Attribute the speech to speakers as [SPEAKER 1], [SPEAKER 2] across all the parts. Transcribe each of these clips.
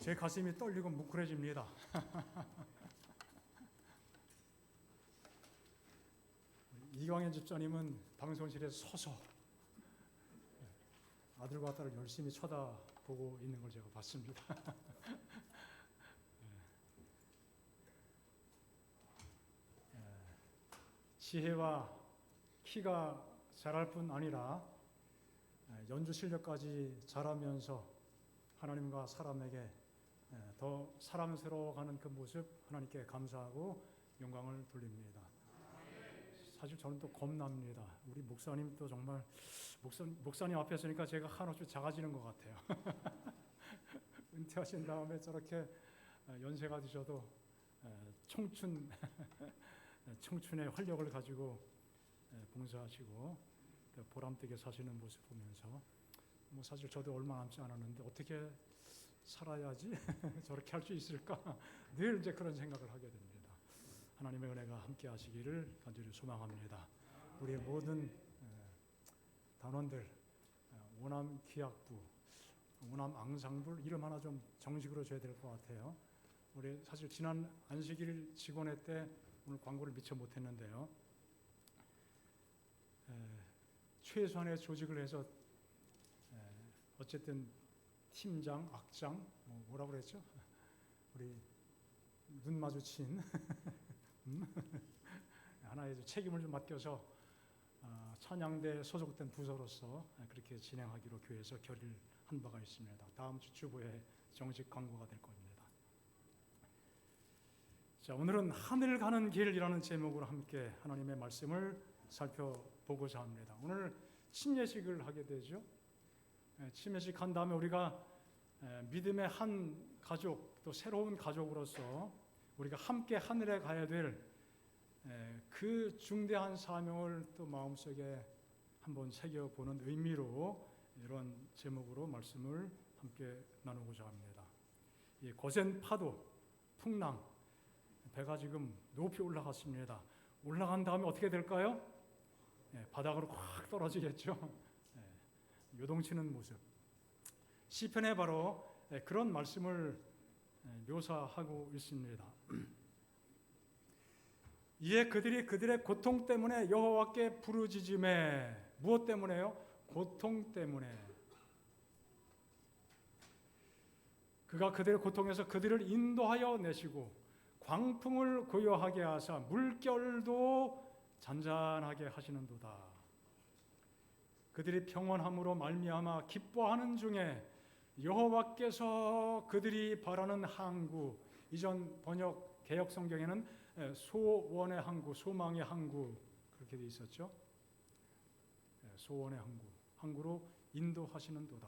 [SPEAKER 1] 제 가슴이 떨리고 뭉클해집니다. 이광현 집사님은 방송실에 서서 아들과 딸을 열심히 쳐다보고 있는 걸 제가 봤습니다. 지혜와 키가 자랄 뿐 아니라 연주 실력까지 잘하면서 하나님과 사람에게 더 사람스러워가는 그 모습 하나님께 감사하고 영광을 돌립니다. 사실 저는 또 겁납니다. 우리 목사님 또 정말 목사님 앞에 서니까 제가 한없이 작아지는 것 같아요. 은퇴하신 다음에 저렇게 연세가 드셔도 청춘의 활력을 가지고 봉사하시고 보람되게 사시는 모습 보면서 사실 저도 얼마 남지 않았는데 어떻게 살아야지 저렇게 할 수 있을까 늘 이제 그런 생각을 하게 됩니다. 하나님의 은혜가 함께 하시기를 간절히 소망합니다. 우리 모든 단원들, 오남 기악부, 오남 앙상블 이름 하나 좀 정식으로 줘야 될 것 같아요. 우리 사실 지난 안식일 직원회 때 오늘 광고를 미처 못했는데요. 최소한의 조직을 해서 어쨌든 팀장, 악장, 뭐라고 그랬죠? 우리 눈 마주친 하나의 책임을 좀 맡겨서 찬양대 소속된 부서로서 그렇게 진행하기로 교회에서 결의한 바가 있습니다. 다음 주 주보에 정식 광고가 될 겁니다. 자, 오늘은 하늘 가는 길이라는 제목으로 함께 하나님의 말씀을 살펴보고자 합니다. 오늘 침례식을 하게 되죠. 침례식 한 다음에 우리가 믿음의 한 가족, 또 새로운 가족으로서 우리가 함께 하늘에 가야 될 그 중대한 사명을 또 마음속에 한번 새겨보는 의미로 이런 제목으로 말씀을 함께 나누고자 합니다. 이 거센 파도, 풍랑, 배가 지금 높이 올라갔습니다. 올라간 다음에 어떻게 될까요? 바닥으로 확 떨어지겠죠. 요동치는 모습. 시편에 바로 그런 말씀을 묘사하고 있습니다. 이에 그들이 그들의 고통 때문에 여호와께 부르짖음에 무엇 때문에요? 고통 때문에. 그가 그들의 고통에서 그들을 인도하여 내시고 광풍을 고요하게 하사 물결도 잔잔하게 하시는도다. 그들이 평온함으로 말미암아 기뻐하는 중에 여호와께서 그들이 바라는 항구, 이전 번역 개역 성경에는 소원의 항구, 소망의 항구 그렇게 되어 있었죠. 소원의 항구, 항구로 인도하시는도다.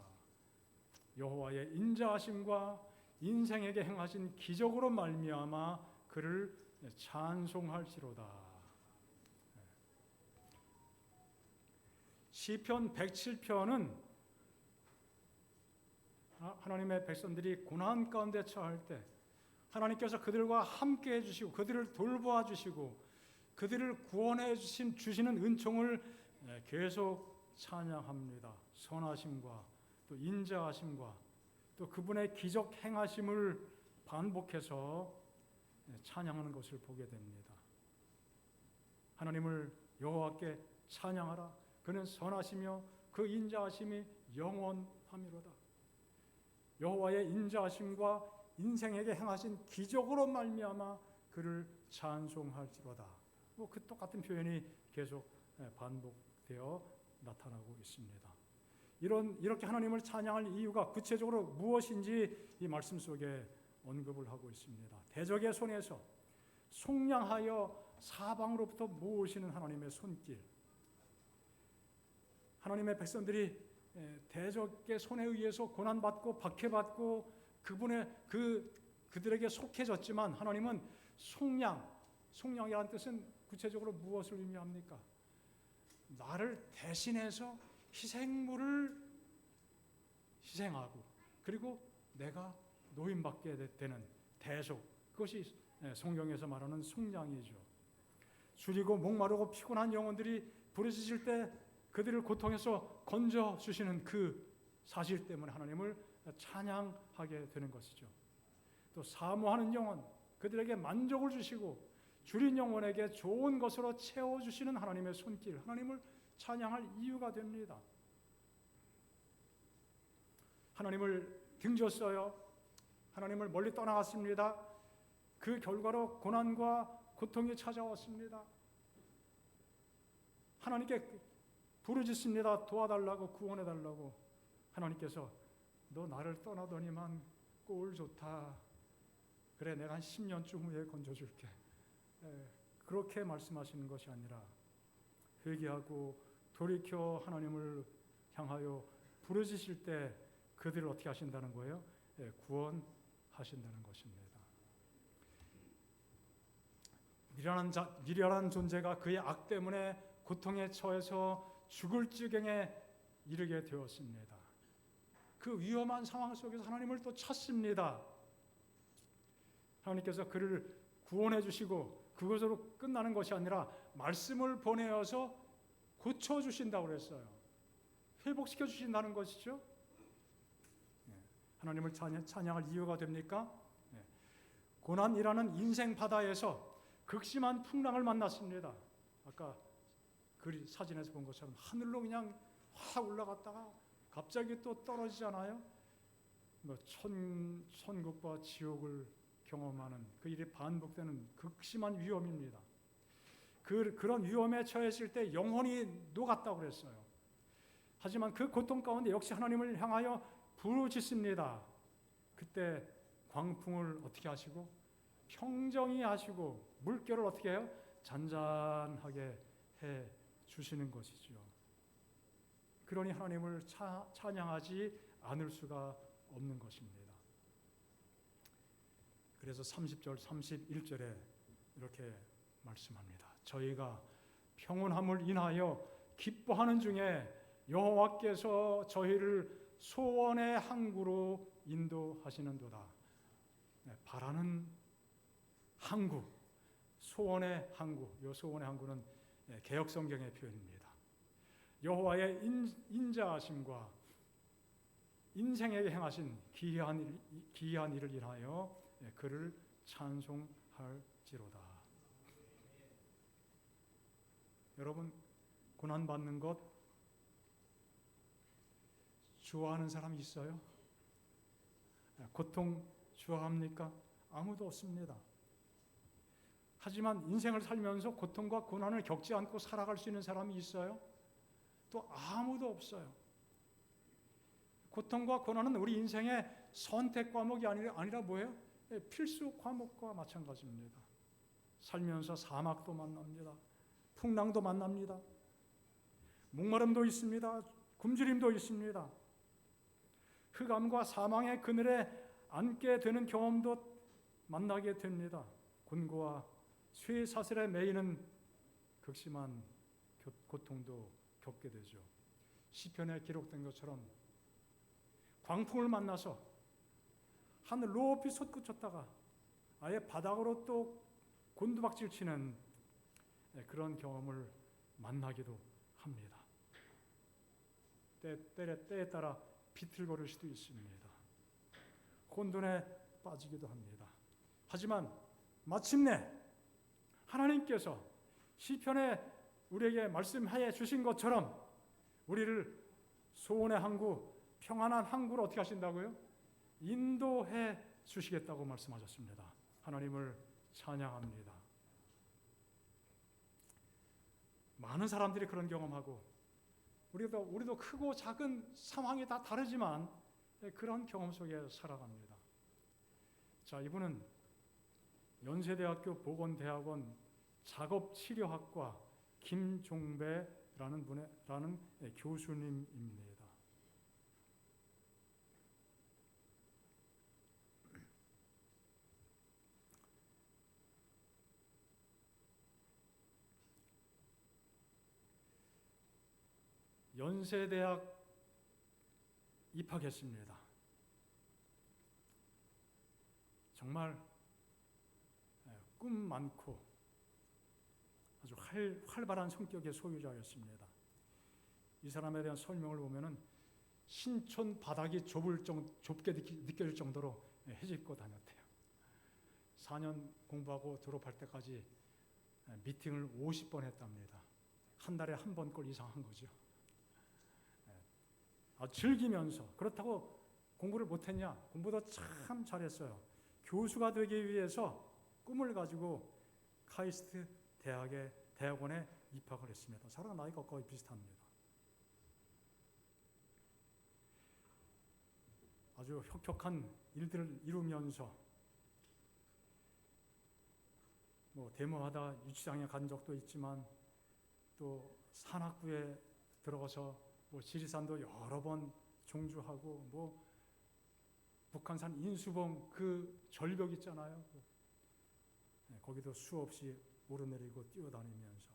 [SPEAKER 1] 여호와의 인자하심과 인생에게 행하신 기적으로 말미암아 그를 찬송할지로다. 시편 107편은 하나님의 백성들이 고난 가운데 처할 때 하나님께서 그들과 함께 해주시고 그들을 돌보아 주시고 그들을 구원해 주시는 은총을 계속 찬양합니다. 선하심과 또 인자하심과 또 그분의 기적 행하심을 반복해서 찬양하는 것을 보게 됩니다. 하나님을 여호와께 찬양하라. 그는 선하시며 그 인자하심이 영원함이로다. 여호와의 인자하심과 인생에게 행하신 기적으로 말미암아 그를 찬송할지로다. 그 똑같은 표현이 계속 반복되어 나타나고 있습니다. 이렇게 하나님을 찬양할 이유가 구체적으로 무엇인지 이 말씀 속에 언급을 하고 있습니다. 대적의 손에서 속량하여 사방으로부터 모으시는 하나님의 손길. 하나님의 백성들이 대적의 손에 의해서 고난받고 박해받고 그들에게 속해졌지만 하나님은 속량이라는 뜻은 구체적으로 무엇을 의미합니까? 나를 대신해서 희생물을 희생하고 그리고 내가 노임받게 되는 대속, 그것이 성경에서 말하는 속량이죠. 줄이고 목마르고 피곤한 영혼들이 부르짖을 때 그들을 고통에서 건져주시는 그 사실 때문에 하나님을 찬양하게 되는 것이죠. 또 사모하는 영혼, 그들에게 만족을 주시고 줄인 영혼에게 좋은 것으로 채워주시는 하나님의 손길, 하나님을 찬양할 이유가 됩니다. 하나님을 등졌어요. 하나님을 멀리 떠나갔습니다. 그 결과로 고난과 고통이 찾아왔습니다. 하나님께 부르짖습니다. 도와달라고, 구원해달라고. 하나님께서 너 나를 떠나더니만 꼴 좋다. 그래, 내가 한 10년쯤 후에 건져줄게. 그렇게 말씀하시는 것이 아니라 회개하고 돌이켜 하나님을 향하여 부르짖을 때 그들을 어떻게 하신다는 거예요? 구원하신다는 것입니다. 미련한 존재가 그의 악 때문에 고통에 처해서 죽을 지경에 이르게 되었습니다. 그 위험한 상황 속에서 하나님을 또 찾습니다. 하나님께서 그를 구원해 주시고 그것으로 끝나는 것이 아니라 말씀을 보내어서 고쳐주신다고 그랬어요. 회복시켜 주신다는 것이죠. 하나님을 찬양할 이유가 됩니까? 고난이라는 인생 바다에서 극심한 풍랑을 만났습니다. 아까 그 사진에서 본 것처럼 하늘로 그냥 확 올라갔다가 갑자기 또 떨어지잖아요. 천국과 지옥을 경험하는 그 일이 반복되는 극심한 위험입니다. 그런 위험에 처했을 때 영혼이 녹았다고 그랬어요. 하지만 그 고통 가운데 역시 하나님을 향하여 부르짖습니다. 그때 광풍을 어떻게 하시고 평정히 하시고 물결을 어떻게 해요? 잔잔하게 해 주시는 것이죠. 그러니 하나님을 찬양하지 않을 수가 없는 것입니다. 그래서 30절, 31절에 이렇게 말씀합니다. 저희가 평온함을 인하여 기뻐하는 중에 여호와께서 저희를 소원의 항구로 인도하시는도다. 바라는 항구, 소원의 항구. 이 소원의 항구는 개역 성경의 표현입니다. 여호와의 인자하심과 인생에게 행하신 기이한 일을 인하여 그를 찬송할지로다. 여러분, 고난받는 것 좋아하는 사람이 있어요? 고통 좋아합니까? 아무도 없습니다. 하지만 인생을 살면서 고통과 고난을 겪지 않고 살아갈 수 있는 사람이 있어요? 또 아무도 없어요. 고통과 고난은 우리 인생의 선택 과목이 아니라 뭐예요? 필수 과목과 마찬가지입니다. 살면서 사막도 만납니다. 풍랑도 만납니다. 목마름도 있습니다. 굶주림도 있습니다. 흑암과 사망의 그늘에 앉게 되는 경험도 만나게 됩니다. 곤고와 쇠사슬에 매이는 극심한 고통도 겪게 되죠. 시편에 기록된 것처럼 광풍을 만나서 하늘 높이 솟구쳤다가 아예 바닥으로 또 곤두박질 치는 그런 경험을 만나기도 합니다. 때에 따라 비틀거릴 수도 있습니다. 혼돈에 빠지기도 합니다. 하지만 마침내 하나님께서 시편에 우리에게 말씀해 주신 것처럼 우리를 소원의 항구, 평안한 항구로 어떻게 하신다고요? 인도해 주시겠다고 말씀하셨습니다. 하나님을 찬양합니다. 많은 사람들이 그런 경험하고 우리도 크고 작은 상황이 다 다르지만 그런 경험 속에 살아갑니다. 자, 이분은 연세대학교 보건대학원 작업치료학과 김종배라는 교수님입니다. 연세대학 입학했습니다. 정말 꿈 많고 아주 활발한 성격의 소유자였습니다. 이 사람에 대한 설명을 보면은 신촌 바닥이 좁게 느껴질 정도로 헤집고 다녔대요. 4년 공부하고 졸업할 때까지 미팅을 50번 했답니다. 한 달에 한 번 꼴 이상 한 거죠. 즐기면서. 그렇다고 공부를 못했냐? 공부도 참 잘했어요. 교수가 되기 위해서 꿈을 가지고 카이스트 대학원에 입학을 했습니다. 저랑 나이가 거의 비슷합니다. 아주 혁혁한 일들을 이루면서 데모하다 유치장에 간 적도 있지만 또 산악부에 들어가서 지리산도 여러 번 종주하고 북한산 인수봉 그 절벽 있잖아요. 거기도 수없이 오르내리고 뛰어다니면서.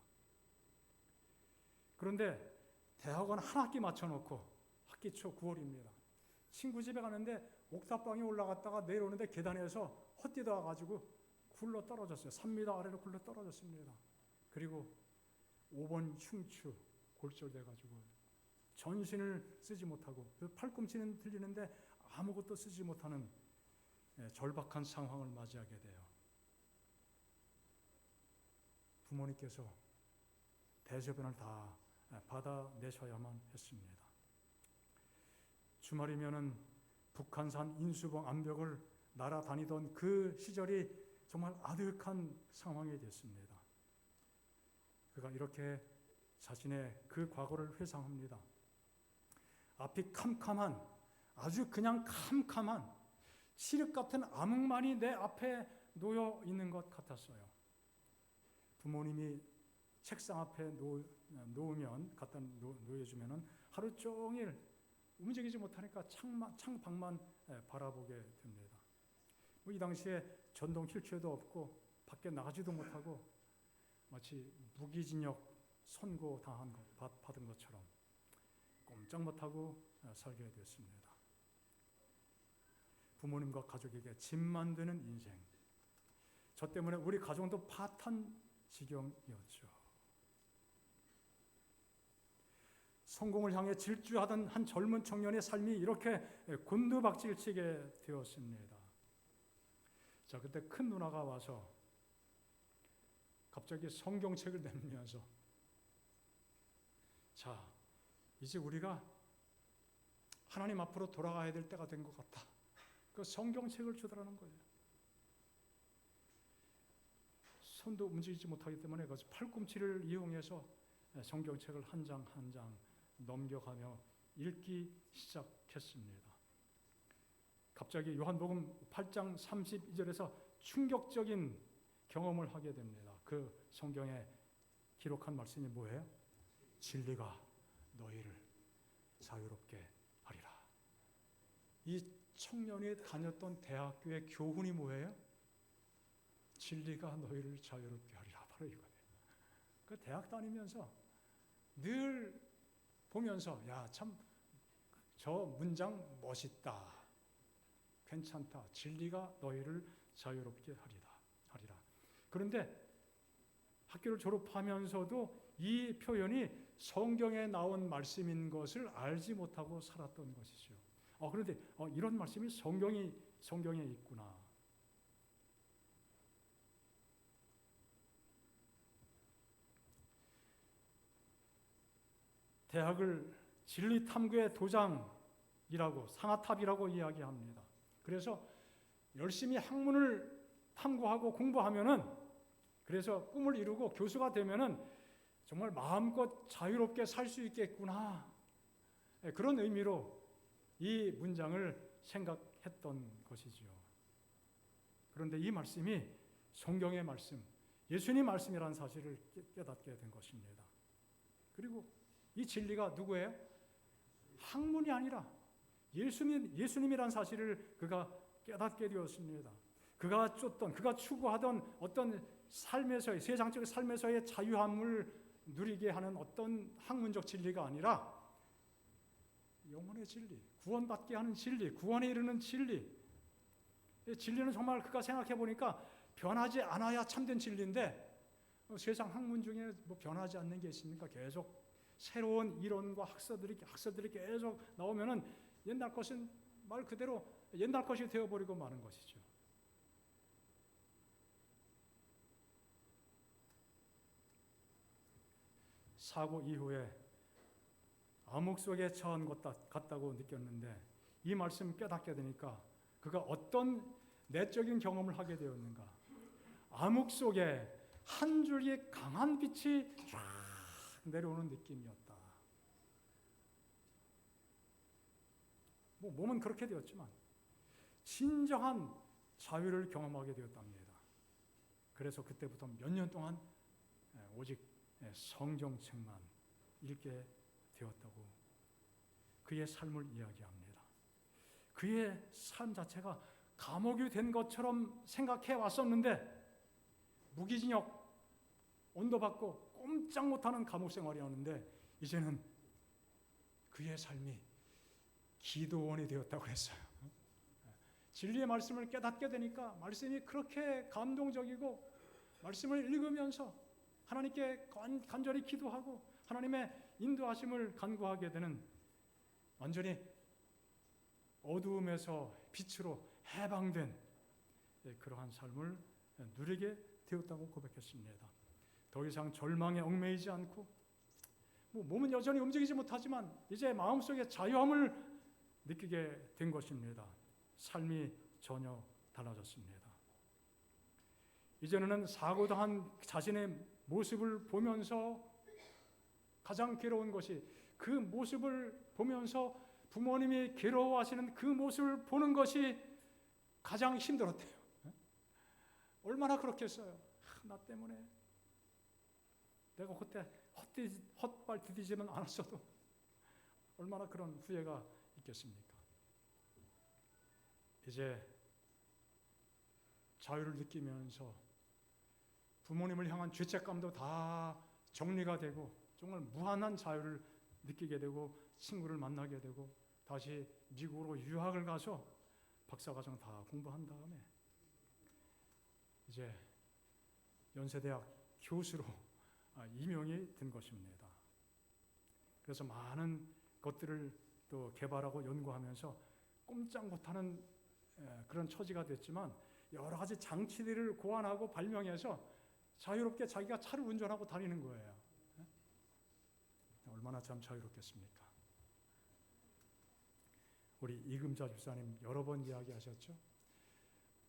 [SPEAKER 1] 그런데 대학원 한 학기 맞춰놓고 학기 초 9월입니다. 친구 집에 가는데 옥탑방에 올라갔다가 내려오는데 계단에서 헛디뎌 가지고 굴러 떨어졌어요. 3m 아래로 굴러 떨어졌습니다. 그리고 5번 흉추 골절돼 가지고 전신을 쓰지 못하고 팔꿈치는 들리는데 아무것도 쓰지 못하는 절박한 상황을 맞이하게 돼요. 부모님께서 대소변을 다 받아내셔야만 했습니다. 주말이면은 북한산 인수봉 암벽을 날아다니던 그 시절이 정말 아득한 상황이 됐습니다. 그가 이렇게 자신의 그 과거를 회상합니다. 앞이 캄캄한, 아주 그냥 캄캄한 칠흑 같은 암흑만이 내 앞에 놓여 있는 것 같았어요. 부모님이 책상 앞에 갖다 놓여주면은 하루 종일 움직이지 못하니까 창밖만 바라보게 됩니다. 이 당시에 전동 휠체어도 없고 밖에 나가지도 못하고 마치 무기징역 선고 받은 것처럼 꼼짝 못하고 살게 됐습니다. 부모님과 가족에게 짐 만드는 인생. 저 때문에 우리 가정도 파탄 지경이었죠. 성공을 향해 질주하던 한 젊은 청년의 삶이 이렇게 곤두박질치게 되었습니다. 자, 그때 큰 누나가 와서 갑자기 성경책을 내밀면서 자, 이제 우리가 하나님 앞으로 돌아가야 될 때가 된 것 같다. 그 성경책을 주더라는 거예요. 손도 움직이지 못하기 때문에 그 팔꿈치를 이용해서 성경책을 한 장 한 장 넘겨가며 읽기 시작했습니다. 갑자기 요한복음 8장 32절에서 충격적인 경험을 하게 됩니다. 그 성경에 기록한 말씀이 뭐예요? 진리가 너희를 자유롭게 하리라. 이 청년이 다녔던 대학교의 교훈이 뭐예요? 진리가 너희를 자유롭게 하리라. 바로 이거예요. 그 대학 다니면서 늘 보면서 야, 참 저 문장 멋있다. 괜찮다. 진리가 너희를 자유롭게 하리라. 그런데 학교를 졸업하면서도 이 표현이 성경에 나온 말씀인 것을 알지 못하고 살았던 것이죠. 그런데 이런 말씀이 성경에 있구나. 대학을 진리탐구의 도장이라고, 상아탑이라고 이야기합니다. 그래서 열심히 학문을 탐구하고 공부하면은, 그래서 꿈을 이루고 교수가 되면은 정말 마음껏 자유롭게 살 수 있겠구나. 그런 의미로 이 문장을 생각했던 것이죠. 그런데 이 말씀이 성경의 말씀, 예수님 말씀이라는 사실을 깨닫게 된 것입니다. 그리고 이 진리가 누구예요? 학문이 아니라 예수님이라는 사실을 그가 깨닫게 되었습니다. 그가 쫓던, 그가 추구하던 어떤 삶에서의, 세상적인 삶에서의 자유함을 누리게 하는 어떤 학문적 진리가 아니라 영혼의 진리, 구원받게 하는 진리, 구원에 이르는 진리. 진리는 정말 그가 생각해 보니까 변하지 않아야 참된 진리인데 세상 학문 중에 변하지 않는 게 있습니까? 계속 새로운 이론과 학설들이 계속 나오면은 옛날 것은 말 그대로 옛날 것이 되어버리고 마는 것이죠. 사고 이후에 암흑 속에 처한 것 같다고 느꼈는데 이 말씀 깨닫게 되니까 그가 어떤 내적인 경험을 하게 되었는가. 암흑 속에 한 줄기 강한 빛이 쫙 내려오는 느낌이었다. 몸은 그렇게 되었지만 진정한 자유를 경험하게 되었답니다. 그래서 그때부터 몇 년 동안 오직 성경책만 읽게 되었다고 그의 삶을 이야기합니다. 그의 삶 자체가 감옥이 된 것처럼 생각해 왔었는데 무기징역, 온도받고 꼼짝 못하는 감옥 생활이었는데 이제는 그의 삶이 기도원이 되었다고 했어요. 진리의 말씀을 깨닫게 되니까 말씀이 그렇게 감동적이고 말씀을 읽으면서 하나님께 간절히 기도하고 하나님의 인도하심을 간구하게 되는 완전히 어두움에서 빛으로 해방된 그러한 삶을 누리게 되었다고 고백했습니다. 더 이상 절망에 얽매이지 않고 몸은 여전히 움직이지 못하지만 이제 마음속에 자유함을 느끼게 된 것입니다. 삶이 전혀 달라졌습니다. 이제는 사고당한 자신의 모습을 보면서 가장 괴로운 것이 그 모습을 보면서 부모님이 괴로워하시는 그 모습을 보는 것이 가장 힘들었대요. 얼마나 그렇겠어요. 나 때문에 내가 그때 헛발 디디지는 않았어도 얼마나 그런 후회가 있겠습니까? 이제 자유를 느끼면서 부모님을 향한 죄책감도 다 정리가 되고 정말 무한한 자유를 느끼게 되고 친구를 만나게 되고 다시 미국으로 유학을 가서 박사과정 다 공부한 다음에 이제 연세대학 교수로 임용이 된 것입니다. 그래서 많은 것들을 또 개발하고 연구하면서 꼼짝 못하는 그런 처지가 됐지만 여러 가지 장치들을 고안하고 발명해서 자유롭게 자기가 차를 운전하고 다니는 거예요. 얼마나 참 자유롭겠습니까? 우리 이금자 집사님 여러 번 이야기하셨죠.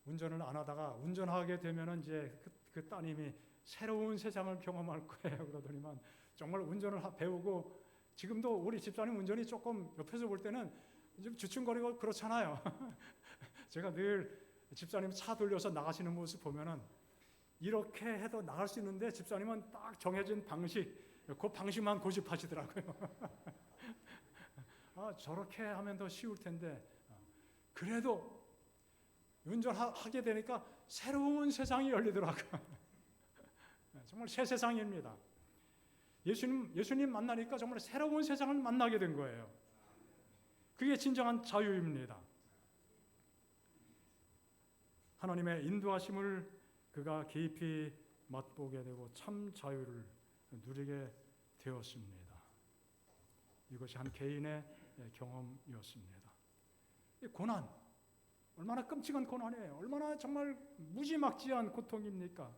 [SPEAKER 1] 운전을 안 하다가 운전하게 되면은 이제 그 따님이 새로운 세상을 경험할 거예요. 그러더니만 정말 운전을 배우고 지금도 우리 집사님 운전이 조금 옆에서 볼 때는 좀 주춤거리고 그렇잖아요. 제가 늘 집사님 차 돌려서 나가시는 모습 보면은 이렇게 해도 나갈 수 있는데 집사님은 딱 정해진 방식, 그 방식만 고집하시더라고요. 저렇게 하면 더 쉬울 텐데 그래도 운전하게 되니까 새로운 세상이 열리더라고요. 정말 새 세상입니다. 예수님 만나니까 정말 새로운 세상을 만나게 된 거예요. 그게 진정한 자유입니다. 하나님의 인도하심을 그가 깊이 맛보게 되고 참 자유를 누리게 되었습니다. 이것이 한 개인의 경험이었습니다. 이 고난, 얼마나 끔찍한 고난이에요. 얼마나 정말 무지막지한 고통입니까?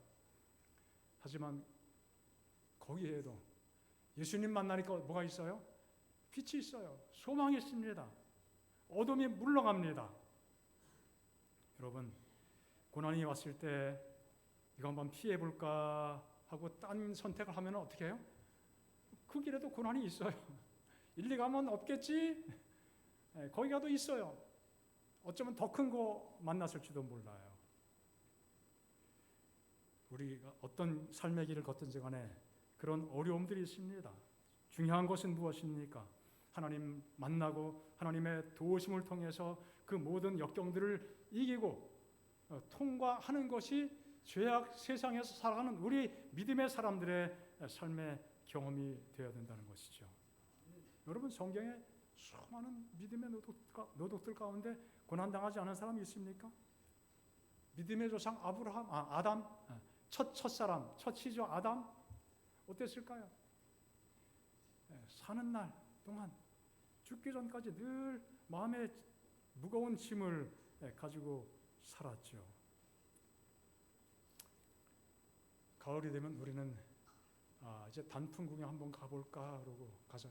[SPEAKER 1] 하지만 거기에도 예수님 만나니까 뭐가 있어요? 빛이 있어요. 소망이 있습니다. 어둠이 물러갑니다. 여러분, 고난이 왔을 때 이거 한번 피해볼까 하고 딴 선택을 하면 어떻게 해요? 그 길에도 고난이 있어요. 일리 가면 없겠지? 거기 가도 있어요. 어쩌면 더 큰 거 만났을지도 몰라요. 우리가 어떤 삶의 길을 걷든지 간에 그런 어려움들이 있습니다. 중요한 것은 무엇입니까? 하나님 만나고 하나님의 도우심을 통해서 그 모든 역경들을 이기고 통과하는 것이 죄악 세상에서 살아가는 우리 믿음의 사람들의 삶의 경험이 되어야 된다는 것이죠. 여러분, 성경에 수많은 믿음의 노독들 가운데 고난당하지 않은 사람이 있습니까? 믿음의 조상 아담, 첫사람, 첫시조 아담 어땠을까요? 사는 날 동안 죽기 전까지 늘 마음에 무거운 짐을 가지고 살았죠. 가을이 되면 우리는 이제 단풍 구경 한번 가볼까 그러고 가서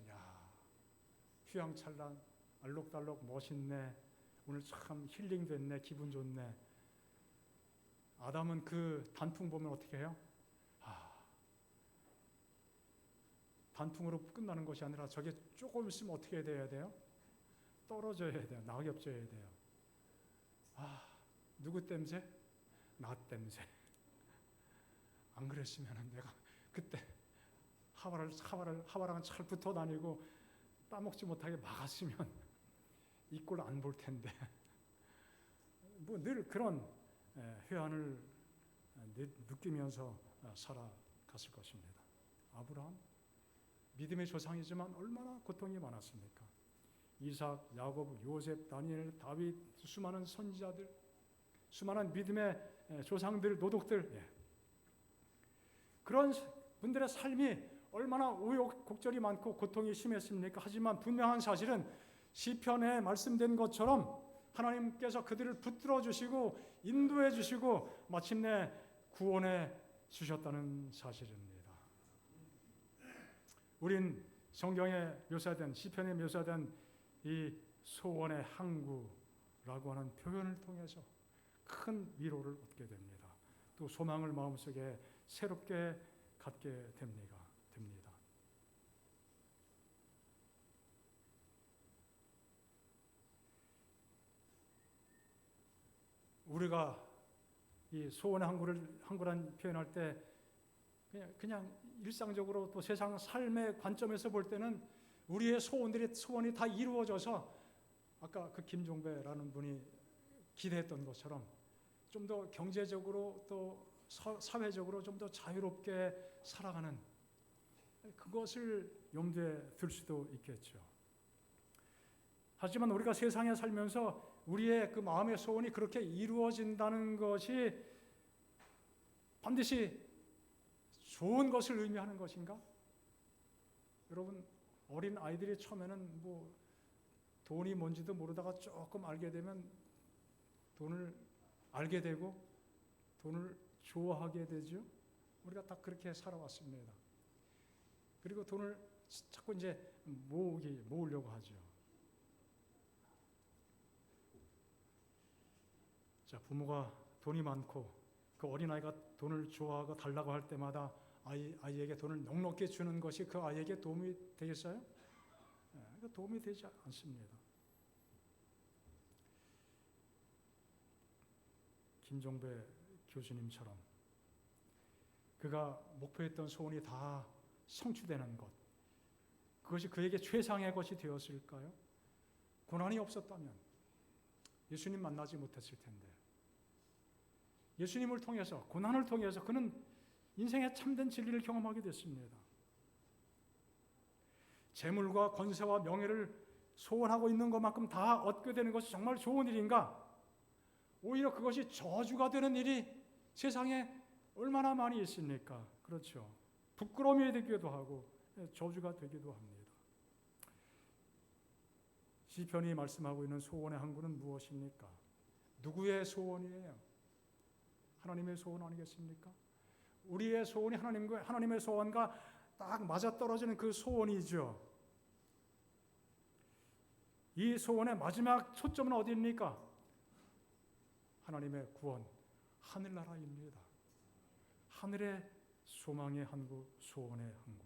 [SPEAKER 1] 휘황찬란 알록달록 멋있네. 오늘 참 힐링됐네. 기분 좋네. 아담은 그 단풍 보면 어떻게 해요? 단풍으로 끝나는 것이 아니라 저게 조금 있으면 어떻게 돼야 돼요? 떨어져야 돼요. 낙엽져야 돼요. 누구 땜새? 나 땜새. 안 그랬으면 내가 그때 하와랑 잘 붙어 다니고 따먹지 못하게 막았으면 이 꼴 안 볼 텐데. 뭐 늘 그런 회한을 느끼면서 살아갔을 것입니다. 아브라함 믿음의 조상이지만 얼마나 고통이 많았습니까? 이삭, 야곱, 요셉, 다니엘, 다윗, 수많은 선지자들, 수많은 믿음의 조상들, 노독들, 그런 분들의 삶이 얼마나 우여곡절이 많고 고통이 심했습니까? 하지만 분명한 사실은 시편에 말씀된 것처럼 하나님께서 그들을 붙들어 주시고 인도해 주시고 마침내 구원해 주셨다는 사실입니다. 우린 성경에 묘사된 시편에 묘사된 이 소원의 항구라고 하는 표현을 통해서 큰 위로를 얻게 됩니다. 또 소망을 마음속에 새롭게 갖게 됩니다. 우리가 이 소원의 항구란 표현할 때 그냥 일상적으로 또 세상 삶의 관점에서 볼 때는 우리의 소원이 다 이루어져서 아까 그 김종배라는 분이 기대했던 것처럼 좀 더 경제적으로 또 사회적으로 좀 더 자유롭게 살아가는 그것을 염두에 둘 수도 있겠죠. 하지만 우리가 세상에 살면서 우리의 그 마음의 소원이 그렇게 이루어진다는 것이 반드시 좋은 것을 의미하는 것인가? 여러분, 어린 아이들이 처음에는 뭐 돈이 뭔지도 모르다가 조금 알게 되면 돈을 알게 되고 돈을 좋아하게 되죠. 우리가 딱 그렇게 살아왔습니다. 그리고 돈을 자꾸 이제 모으려고 하죠. 자, 부모가 돈이 많고 그 어린아이가 돈을 좋아하고 달라고 할 때마다 아이에게 돈을 넉넉히 주는 것이 그 아이에게 도움이 되겠어요? 도움이 되지 않습니다. 김종배 교수님처럼 그가 목표했던 소원이 다 성취되는 것, 그것이 그에게 최상의 것이 되었을까요? 고난이 없었다면 예수님 만나지 못했을 텐데, 예수님을 통해서, 고난을 통해서 그는 인생의 참된 진리를 경험하게 됐습니다. 재물과 권세와 명예를 소원하고 있는 것만큼 다 얻게 되는 것이 정말 좋은 일인가? 오히려 그것이 저주가 되는 일이 세상에 얼마나 많이 있습니까? 그렇죠. 부끄러움이 되기도 하고 저주가 되기도 합니다. 시편이 말씀하고 있는 소원의 항구는 무엇입니까? 누구의 소원이에요? 하나님의 소원 아니겠습니까? 우리의 소원이 하나님의 소원과 딱 맞아떨어지는 그 소원이죠. 이 소원의 마지막 초점은 어디입니까? 하나님의 구원, 하늘나라입니다. 하늘의 소망의 항구, 소원의 항구.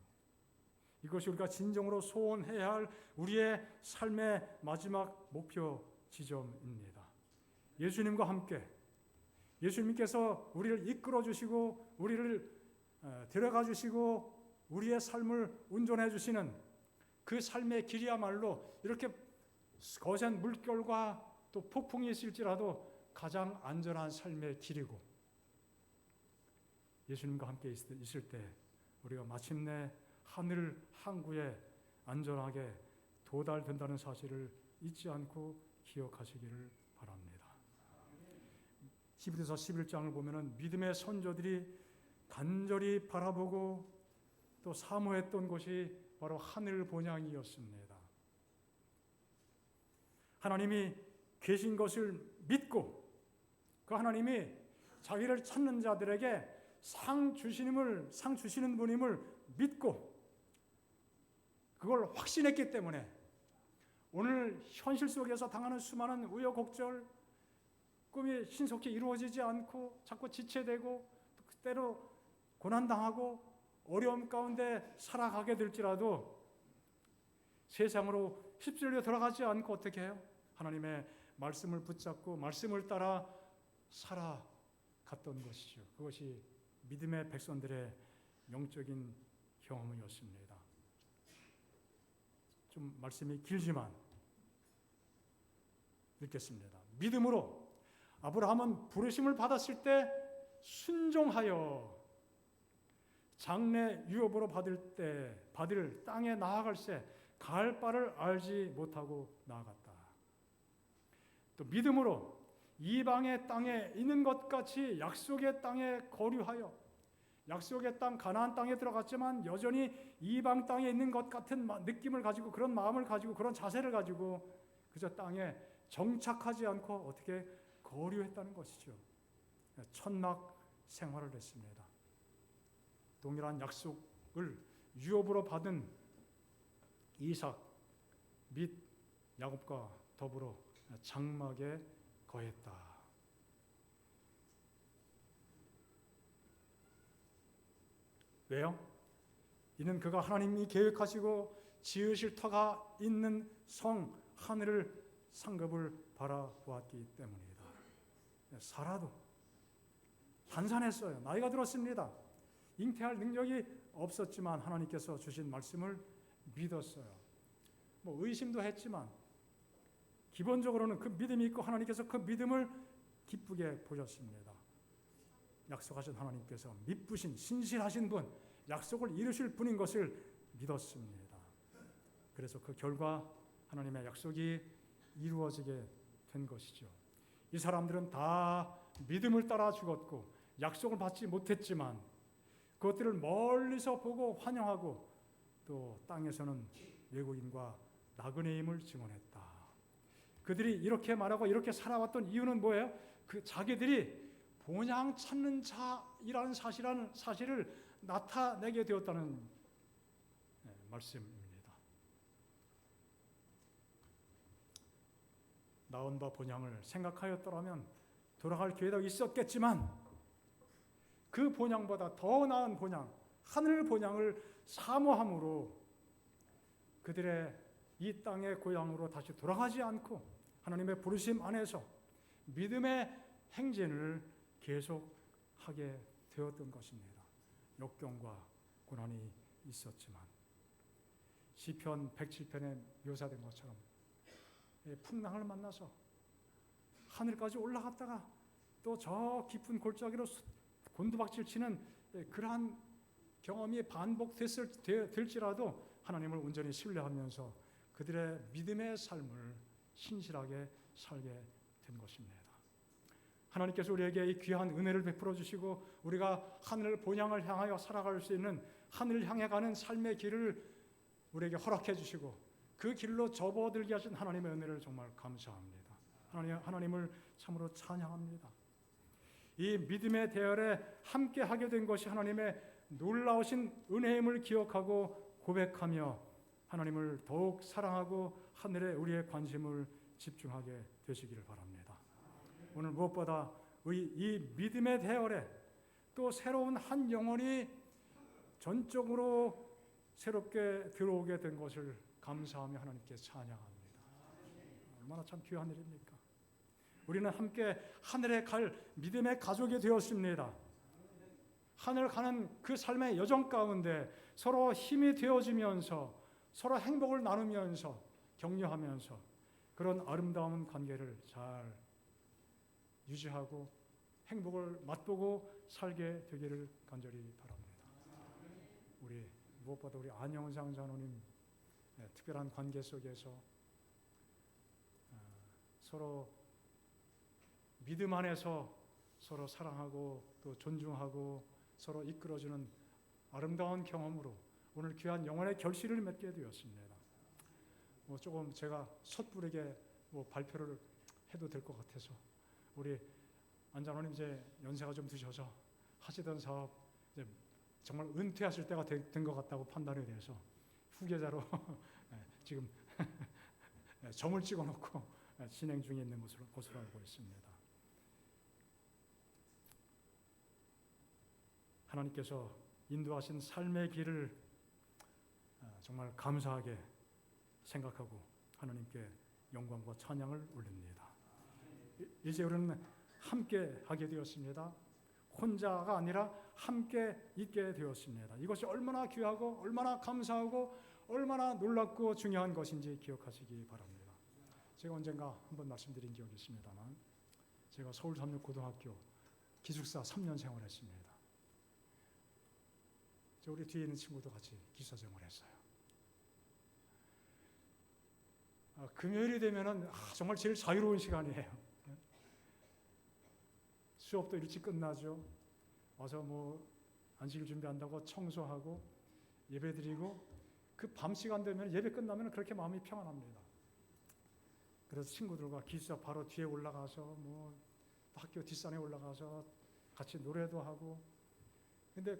[SPEAKER 1] 이것이 우리가 진정으로 소원해야 할 우리의 삶의 마지막 목표 지점입니다. 예수님과 함께, 예수님께서 우리를 이끌어 주시고 우리를 데려가 주시고 우리의 삶을 운전해 주시는 그 삶의 길이야말로 이렇게 거센 물결과 또 폭풍이 있을지라도 가장 안전한 삶의 길이고, 예수님과 함께 있을 때 우리가 마침내 하늘 항구에 안전하게 도달된다는 사실을 잊지 않고 기억하시기를 바랍니다. 히브리서 11장을 보면은 믿음의 선조들이 간절히 바라보고 또 사모했던 곳이 바로 하늘 본향이었습니다. 하나님이 계신 것을 믿고 그 하나님이 자기를 찾는 자들에게 상 주시는 분임을 믿고 그걸 확신했기 때문에 오늘 현실 속에서 당하는 수많은 우여곡절, 꿈이 신속히 이루어지지 않고 자꾸 지체되고 때로 고난당하고 어려움 가운데 살아가게 될지라도 세상으로 휩쓸려 들어가지 않고 어떻게 해요? 하나님의 말씀을 붙잡고 말씀을 따라 살아갔던 것이죠. 그것이 믿음의 백성들의 영적인 경험이었습니다. 좀 말씀이 길지만 읽겠습니다. 믿음으로 아브라함은 부르심을 받았을 때 순종하여 장래 유업으로 받을 땅에 나아갈새 갈 바를 알지 못하고 나아갔다. 또 믿음으로 이방의 땅에 있는 것 같이 약속의 땅에 거류하여 약속의 땅 가나안 땅에 들어갔지만 여전히 이방 땅에 있는 것 같은 느낌을 가지고 그런 마음을 가지고 그런 자세를 가지고 그저 땅에 정착하지 않고 어떻게 거류했다는 것이죠. 천막 생활을 했습니다. 동일한 약속을 유업으로 받은 이삭 및 야곱과 더불어 장막에 거했다. 왜요? 이는 그가 하나님이 계획하시고 지으실 터가 있는 성 하늘을 상급을 바라보았기 때문이다. 사라도 단산했어요. 나이가 들었습니다. 잉태할 능력이 없었지만 하나님께서 주신 말씀을 믿었어요. 의심도 했지만 기본적으로는 그 믿음이 있고 하나님께서 그 믿음을 기쁘게 보셨습니다. 약속하신 하나님께서 믿으신 신실하신 분, 약속을 이루실 분인 것을 믿었습니다. 그래서 그 결과 하나님의 약속이 이루어지게 된 것이죠. 이 사람들은 다 믿음을 따라 죽었고 약속을 받지 못했지만 그것들을 멀리서 보고 환영하고 또 땅에서는 외국인과 나그네임을 증언했다. 그들이 이렇게 말하고 이렇게 살아왔던 이유는 뭐예요? 그 자기들이 본향 찾는 자이라는 사실을 나타내게 되었다는 말씀입니다. 나온 바 본향을 생각하였더라면 돌아갈 기회도 있었겠지만 그 본향보다 더 나은 본향, 하늘 본향을 사모함으로 그들의 이 땅의 고향으로 다시 돌아가지 않고 하나님의 부르심 안에서 믿음의 행진을 계속하게 되었던 것입니다. 역경과 고난이 있었지만 시편 107편에 묘사된 것처럼 풍랑을 만나서 하늘까지 올라갔다가 또 저 깊은 골짜기로 곤두박질 치는 그러한 경험이 반복될지라도 하나님을 온전히 신뢰하면서 그들의 믿음의 삶을 신실하게 살게 된 것입니다. 하나님께서 우리에게 이 귀한 은혜를 베풀어 주시고 우리가 하늘 본향을 향하여 살아갈 수 있는 하늘을 향해 가는 삶의 길을 우리에게 허락해 주시고 그 길로 접어들게 하신 하나님의 은혜를 정말 감사합니다. 하나님을 참으로 찬양합니다. 이 믿음의 대열에 함께 하게 된 것이 하나님의 놀라우신 은혜임을 기억하고 고백하며 하나님을 더욱 사랑하고 하늘에 우리의 관심을 집중하게 되시기를 바랍니다. 오늘 무엇보다 이 믿음의 대열에 또 새로운 한 영혼이 전적으로 새롭게 들어오게 된 것을 감사하며 하나님께 찬양합니다. 얼마나 참 귀한 일입니까? 우리는 함께 하늘에 갈 믿음의 가족이 되었습니다. 하늘 가는 그 삶의 여정 가운데 서로 힘이 되어지면서 서로 행복을 나누면서 격려하면서 그런 아름다운 관계를 잘 유지하고 행복을 맛보고 살게 되기를 간절히 바랍니다. 우리 무엇보다 우리 안영상 장로님 특별한 관계 속에서 서로 믿음 안에서 서로 사랑하고 또 존중하고 서로 이끌어주는 아름다운 경험으로 오늘 귀한 영혼의 결실을 맺게 되었습니다. 조금 제가 섣부르게 발표를 해도 될 것 같아서 우리 안 장로님 이제 연세가 좀 드셔서 하시던 사업 이제 정말 은퇴하실 때가 된 것 같다고 판단이 돼서 후계자로 지금 점을 찍어놓고 진행 중에 있는 것으로 알고 있습니다. 하나님께서 인도하신 삶의 길을 정말 감사하게 생각하고 하나님께 영광과 찬양을 올립니다. 이제 우리는 함께 하게 되었습니다. 혼자가 아니라 함께 있게 되었습니다. 이것이 얼마나 귀하고 얼마나 감사하고 얼마나 놀랍고 중요한 것인지 기억하시기 바랍니다. 제가 언젠가 한번 말씀드린 기억이 있습니다만 제가 서울삼육고등학교 기숙사 3년 생활했습니다. 우리 뒤에 있는 친구도 같이 기숙사 생활했어요. 금요일이 되면은 정말 제일 자유로운 시간이에요. 수업도 일찍 끝나죠. 와서 뭐 안식일 준비한다고 청소하고 예배드리고 그 밤 시간 되면 예배 끝나면 그렇게 마음이 평안합니다. 그래서 친구들과 기숙사 바로 뒤에 올라가서 뭐 학교 뒷산에 올라가서 같이 노래도 하고 근데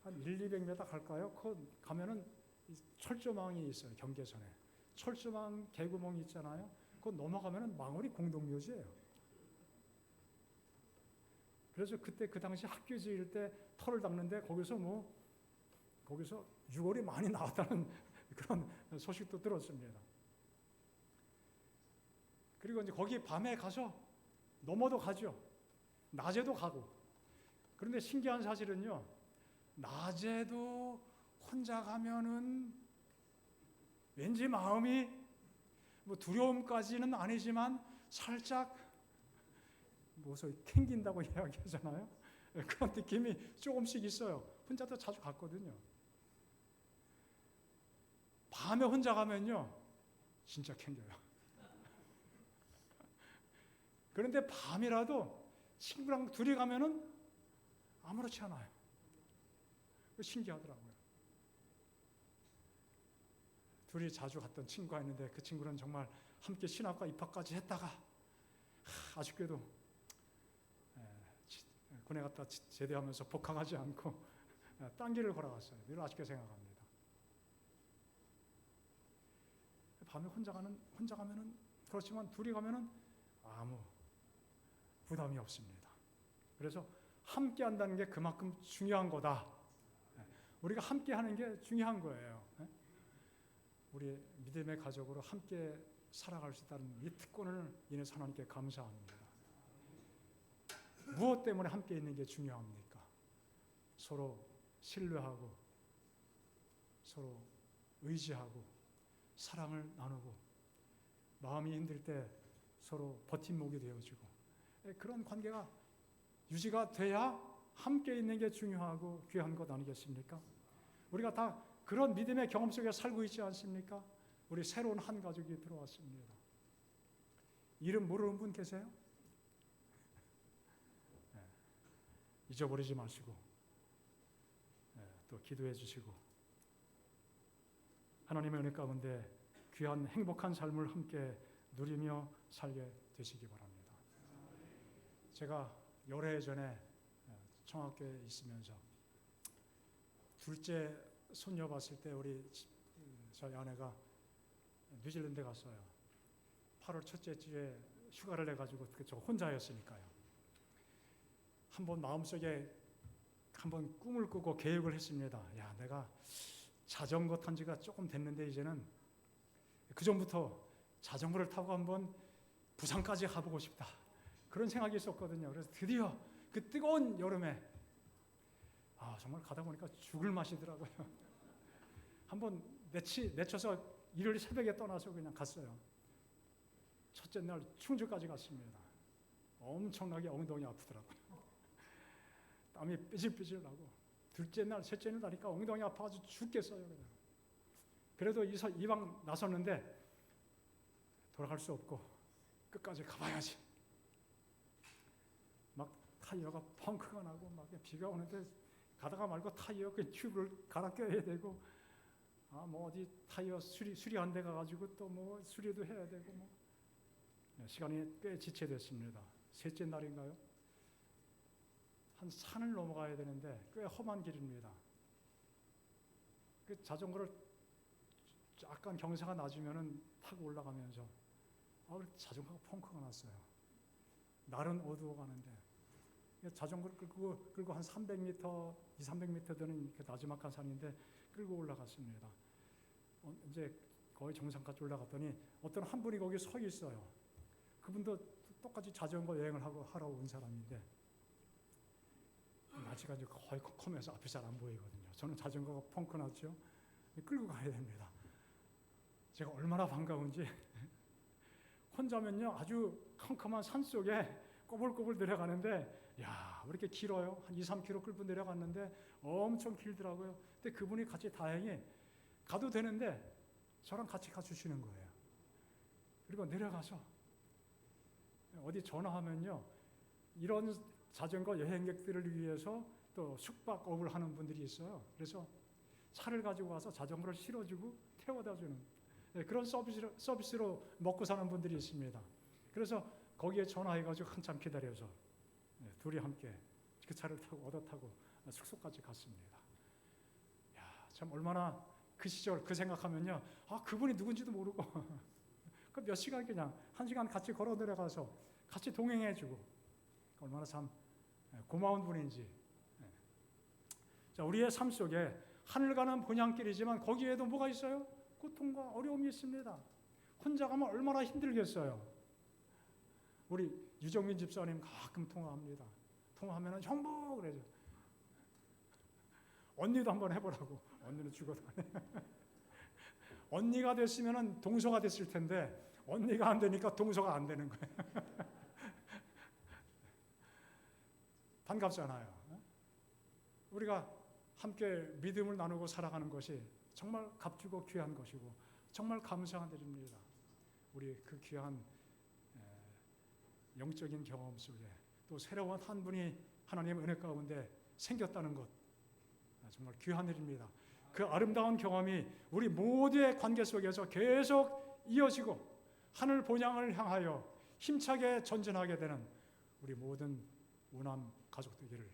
[SPEAKER 1] 한 100-200m 갈까요? 그 가면은 철조망이 있어요. 경계선에. 철조망 개구멍이 있잖아요. 그거 넘어가면은 망우리 공동묘지예요. 그래서 그때 그 당시 학교 지을 때 터를 닦는데 거기서 유골이 많이 나왔다는 그런 소식도 들었습니다. 그리고 이제 거기 밤에 가서 넘어도 가죠. 낮에도 가고. 그런데 신기한 사실은요. 낮에도 혼자 가면은 왠지 마음이 뭐 두려움까지는 아니지만 살짝 소위 캥긴다고 이야기하잖아요. 그런 느낌이 조금씩 있어요. 혼자도 자주 갔거든요. 밤에 혼자 가면요. 진짜 캥겨요. 그런데 밤이라도 친구랑 둘이 가면은 아무렇지 않아요. 신기하더라고요. 둘이 자주 갔던 친구가 있는데 그 친구는 정말 함께 신학과 입학까지 했다가 아쉽게도 군에 갔다 제대하면서 복학하지 않고 딴 길을 걸어갔어요. 늘 아쉽게 생각합니다. 밤에 혼자 가면은 그렇지만 둘이 가면은 아무 부담이 없습니다. 그래서 함께 한다는 게 그만큼 중요한 거다. 우리가 함께 하는 게 중요한 거예요. 우리 믿음의 가족으로 함께 살아갈 수 있다는 이 특권을 인해서 하나님께 감사합니다. 무엇 때문에 함께 있는 게 중요합니까? 서로 신뢰하고 서로 의지하고 사랑을 나누고 마음이 힘들 때 서로 버팀목이 되어주고 그런 관계가 유지가 돼야 함께 있는 게 중요하고 귀한 것 아니겠습니까? 우리가 다 그런 믿음의 경험 속에 살고 있지 않습니까? 우리 새로운 한 가족이 들어왔습니다. 이름 모르는 분 계세요? 잊어버리지 마시고 또 기도해 주시고 하나님의 은혜 가운데 귀한 행복한 삶을 함께 누리며 살게 되시기 바랍니다. 제가 열해 전에 청학교에 있으면서 둘째 손녀 봤을 때 저희 아내가 뉴질랜드 갔어요. 8월 첫째 주에 휴가를 내가지고 저 혼자였으니까요. 한번 마음속에 한번 꿈을 꾸고 계획을 했습니다. 야, 내가 자전거 탄 지가 조금 됐는데 이제는 그 전부터 자전거를 타고 한번 부산까지 가보고 싶다. 그런 생각이 있었거든요. 그래서 드디어 그 뜨거운 여름에 정말 가다 보니까 죽을 맛이더라고요. 한번 내쳐서 일요일 새벽에 떠나서 그냥 갔어요. 첫째 날 충주까지 갔습니다. 엄청나게 엉덩이 아프더라고요. 땀이 삐질삐질 나고 둘째 날, 셋째 날 나니까 엉덩이 아파가지고 죽겠어요. 그냥. 그래도 이왕 나섰는데 돌아갈 수 없고 끝까지 가봐야지. 막 타이어가 펑크가 나고 막 비가 오는데 가다가 말고 타이어 그 튜브를 갈아 껴야 되고 뭐 어디 타이어 수리 안 돼 가지고 또 뭐 수리도 해야 되고 뭐 시간이 꽤 지체됐습니다. 셋째 날인가요? 한 산을 넘어가야 되는데 꽤 험한 길입니다. 그 자전거를 약간 경사가 낮으면은 타고 올라가면서 자전거가 펑크가 났어요. 날은 어두워 가는데 자전거를 끌고 한 300m, 200~300m 되는 그 나지막한 산인데 끌고 올라갔습니다. 이제 거의 정상까지 올라갔더니 어떤 한 분이 거기 서 있어요. 그분도 똑같이 자전거 여행을 하러 온 사람인데 날씨가 이제 거의 컴컴해서 앞이 잘 안 보이거든요. 저는 자전거가 펑크 났죠. 끌고 가야 됩니다. 제가 얼마나 반가운지 혼자면요 아주 컴컴한 산 속에 꼬불꼬불 내려가는데 야, 왜 이렇게 길어요? 한 2~3km 끌고 내려갔는데 엄청 길더라고요. 근데 그분이 같이 다행히 가도 되는데 저랑 같이 가주시는 거예요. 그리고 내려가서 어디 전화하면요 이런 자전거 여행객들을 위해서 또 숙박업을 하는 분들이 있어요. 그래서 차를 가지고 와서 자전거를 실어주고 태워다 주는 그런 서비스로 먹고 사는 분들이 있습니다. 그래서 거기에 전화해가지고 한참 기다려서 둘이 함께 그 차를 타고 얻어 타고 숙소까지 갔습니다. 야, 참 얼마나 그 시절 그 생각하면요, 그분이 누군지도 모르고 그 몇 시간 그냥 1시간 같이 걸어 내려가서 같이 동행해주고 얼마나 참 고마운 분인지. 자, 우리의 삶 속에 하늘 가는 본향길이지만 거기에도 뭐가 있어요? 고통과 어려움이 있습니다. 혼자 가면 얼마나 힘들겠어요. 우리 유정민 집사님 가끔 통화합니다. 통화하면 형부 그래죠. 언니도 한번 해보라고. 언니는 죽어도 안 해. 언니가 됐으면 동서가 됐을 텐데 언니가 안 되니까 동서가 안 되는 거예요. 반갑잖아요. 우리가 함께 믿음을 나누고 살아가는 것이 정말 값주고 귀한 것이고 정말 감사한 일입니다. 우리 그 귀한 영적인 경험 속에 또 새로운 한 분이 하나님의 은혜 가운데 생겼다는 것 정말 귀한 일입니다. 그 아름다운 경험이 우리 모두의 관계 속에서 계속 이어지고 하늘 본향을 향하여 힘차게 전진하게 되는 우리 모든 우남 가족 되기를